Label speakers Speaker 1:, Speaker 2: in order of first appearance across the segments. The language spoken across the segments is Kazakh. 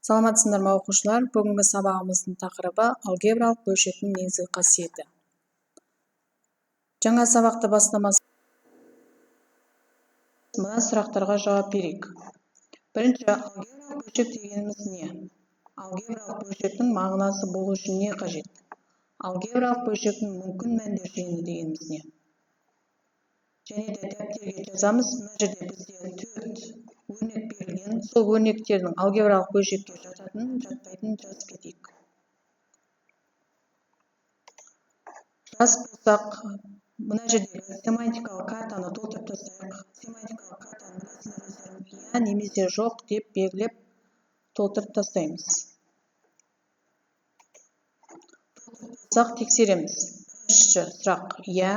Speaker 1: Саламатсыздар ма оқушылар? Бүгінгі сабағымыздың тақырыбы алгебралық бөлшектің негізгі қасиеті. Жаңа сабақты бастамас мына сұрақтарға жауап берейік. Бірінші, алгебралық бөлшек дегеніміз не? Алгебралық бөлшектің мағынасы болу үшін не қажет? Алгебралық бөлшектің мүмкін мәндер жиыны дегеніміз не? Және де дәптерге жазамыз. Мына жерде бізде 4 өрнек берілген. Сол өрнектердің алгебралық бөлшекке жататын, жатпайтынын жазып кетейік. Жас болсақ, мына жерде семантикалық картаны толтырып тастайық. Семантикалық картаны иә немесе жоқ деп белгілеп толтырып тастаймыз. Толтырсақ тексереміз. Бірінші сұрақ иә,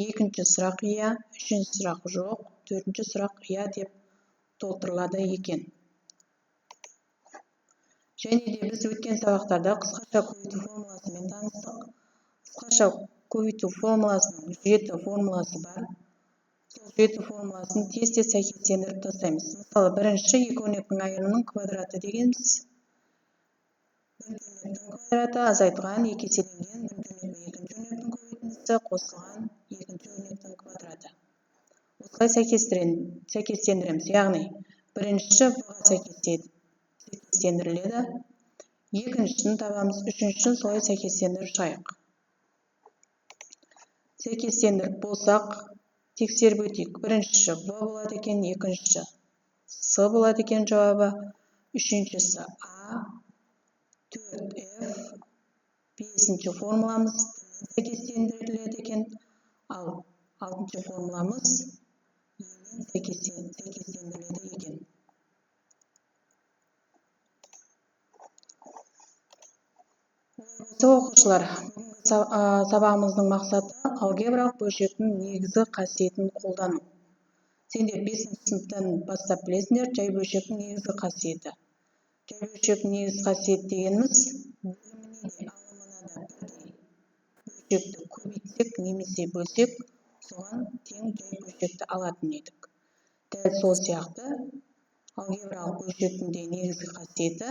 Speaker 1: екінші сұрақ иә, үшінші сұрақ жоқ, төртінші сұрақ иә деп толтырылады екен. Және де біз өткен сабақтарда қысқаша көбейту формуласымен таныстық. Қысқаша көбейту формуласының 7 формуласы бар. Сол 7 формуласын тез-тез сәйкестендіріп тастаймыз. Мысалы, бірінші екі өрнектің айырымының квадраты дегеніміз. Бірінші өрнектің квадраты азайтылған, екі еселенген, бірінші өрнек пен екінші өрнектің көбейтіндісі қосылған екінші өрнектің квадраты. Осылай сәйкестендіреміз. Яғни, бірінші b-ға сәйкестендіріледі. Екіншісін табамыз, үшіншісін солай сәйкестендіріп шығайық. Сәйкестендіріп болсақ, тексеріп өтейік. Біріншісі b болады екен, екіншісі s болады екен жауабы, үшіншісі a, 4f, бесінші формуламыз сәйкестендіріледі екен, ал алтыншы формуламыз емен сәйкестендіріледі екен. Оқушылар, сабағымыздың мақсаты алгебралық бөлшектің негізгі қасиетін қолдану. Сендер 5-ші сыныптан бастап білесіңдер жай бөлшектің негізгі қасиеті. Жай бөлшектің негізгі қасиеті дегеніміз бөліміне де алымына да бірдей бөлшекті көбейтсек немесе бөлсек, соған тең жай бөлшекті алатын едік. Дәл сол сияқты алгебралық бөлшектің де негізгі қасиеті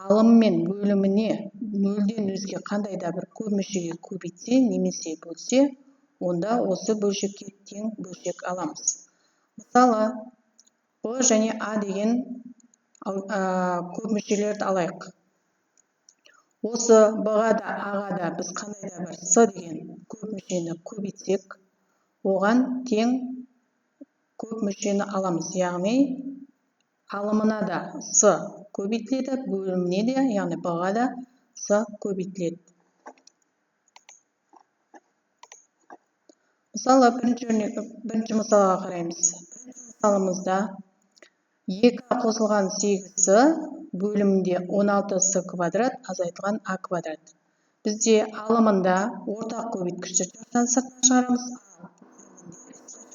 Speaker 1: алым мен бөліміне нөлден өзге қандай да бір көп мүшеге көбейтсе немесе бөлсе, онда осы бөлшекке тең бөлшек аламыз. Мысалы, b және a деген көп мүшелерді алайық. Осы b-ға да a-ға да біз қандай да бір s деген көп мүшені көбейтсек, оған тең көп мүшені аламыз. Яғни, алымына да s көбейтіледі, бөліміне де, яғни b-ға да s көбейтіледі. Мысалы, бірінші мысалға қараймыз. Бірінші мысалымызда 2a қосылған 8s бөлімінде 16s квадрат азайтылған a квадрат. Бізде алымында ортақ көбейткішті жақтан сыртқа шығарамыз,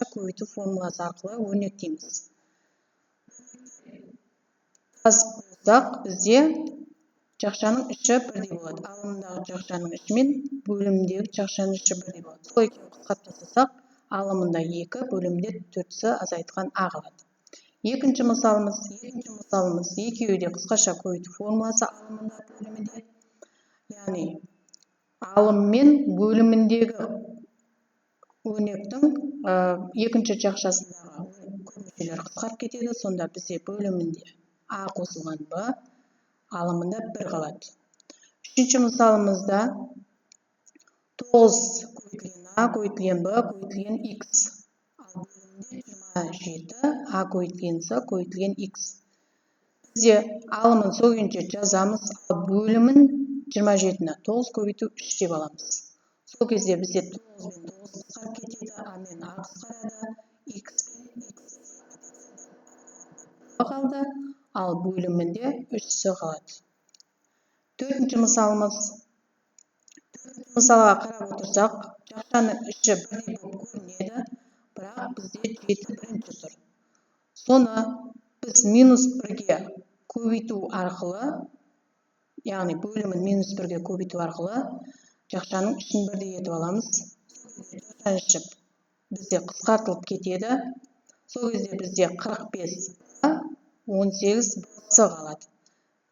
Speaker 1: ал көбейту формуласы арқылы өрнектейміз. Жас болсақ, бізде жақшаның іші бірдей болады. Алымындағы жақшаның іші мен бөліміндегі жақшаның іші бірдей болады. Сол екеуін қысқартып тастасақ, алымында 2, бөлімінде 4s азайтылған a қалады. Екінші мысалымыз екеуі де қысқаша көбейту формуласы алымында бөлімінде. Яғни, алым мен бөліміндегі өрнектің екінші жақшасындағы көп мүшелер қысқарып кетеді. Сонда бізде бөлімінде a қосылған b, алымында 1 қалады. Үшінші мысалымызда 9 көбейтілген a, көбейтілген b, көбейтілген x. Ал бөлімінде 27, a көбейтілген s, көбейтілген x. Бізде алымын сол күйінше жазамыз, ал бөлімін 27-ні 9 көбейту 3 деп аламыз. Сол кезде бізде 9 мен 9 қысқарып кетеді, a мен a қысқарады, x пен x қалды, ал бөлімінде 3s қалады. Төртінші мысалға қарап отырсақ, жақшаның іші бірдей болып көрінеді, бірақ бізде 7 бірінші тұр. Соны біз минус 1-ге көбейту арқылы, яғни бөлімін минус 1-ге көбейту арқылы, жақшаның ішін бірдей етіп аламыз. Жақшаның іші бізде қысқартылып кетеді. Сол кезде бізде 45 18 қалады.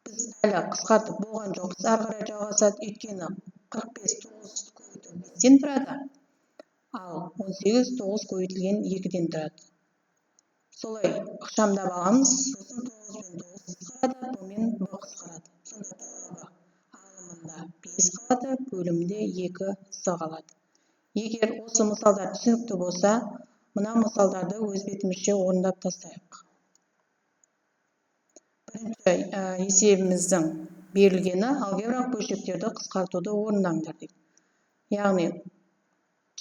Speaker 1: біз әлі қысқартып болған жоқпыз, ары қарай жалғасады, өйткені 45 9 көбейту 5-тен тұрады, ал 18 9 көбейтілген 2-ден тұрады. Солай ықшамдап аламыз, сосын 9 пен 9 қысқарады, бұмен б қысқарады. Сонда торабы алымында 5 қалады, бөлімде 2 с қалады. Егер осы мысалдар түсінікті болса, мына мысалдарды өз бетімізше орындап тастайық. Бірінші есебіміздің берілгені алгебралық бөлшектерді қысқартуды орындаңдар дейді. Яғни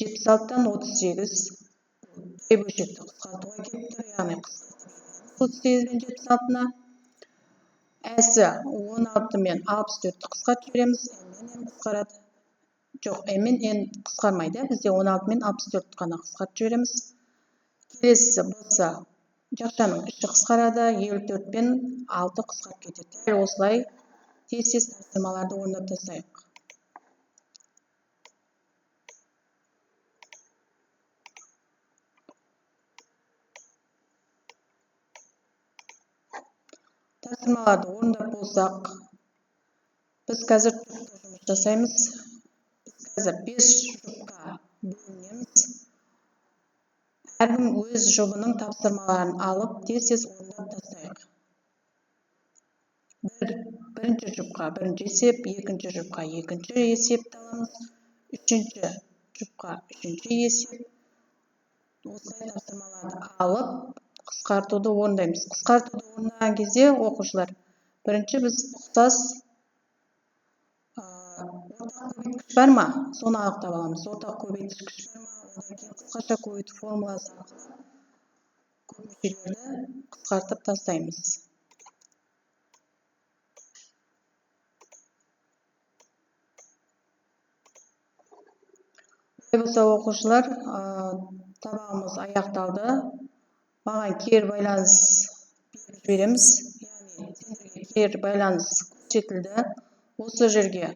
Speaker 1: 76-тан 38 жай бөлшекті қысқартуға келіп тұр, яғни 38 мен 76-на. Әсі 16 мен 64-ті қысқартып жібереміз, n қысқарады. Жоқ, n қысқармайды, бізде 16 мен 64-ті қана қысқартып жібереміз. Келесі болса, жақшаның іші қысқарады, 54 пен 6 қысқарып кетеді. Дәл осылай тез-тез тапсырмаларды орындап тастайық. Тапсырмаларды орындап болсақ, біз қазір жұмыс жасаймыз. Біз қазір 5 жұпқа бөлінеміз. Әркім өз жұбының тапсырмаларын алып, тез-тез орындап тастайық. Бірінші жұпқа бірінші есеп, екінші жұпқа екінші есепті аламыз, үшінші жұпқа үшінші есеп. Осылай тапсырмаларды алып, қысқартуды орындаймыз. Қысқартуды орындаған кезде оқушылар, бірінші біз ұқсас ортақ көбейткіш бар ма? Соны анықтап аламыз. Ортақ көбейткіш бар ма? Одан кейін қысқаша көбейту формуласы арқылы көп мөлшерлерді қысқартып тастаймыз. Болса оқушылар, сабағымыз аяқталды. Маған кері байланыс береміз. Яғни сендерге кері байланыс көрсетілді. Осы жерге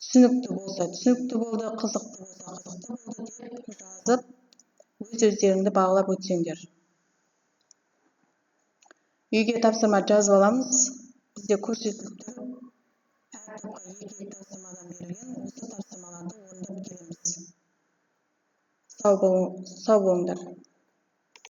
Speaker 1: түсінікті болса, түсінікті болды, қызықты болса, қызықты болды деп жазып, өз-өздеріңді бағалап өтсеңдер. Үйге тапсырма жазып аламыз. Бізде көрсетіліп тұр. Әр топқа 2 тапсырмадан берілген, осы тапсырмаларды орындап келеміз. Сау болыңдар.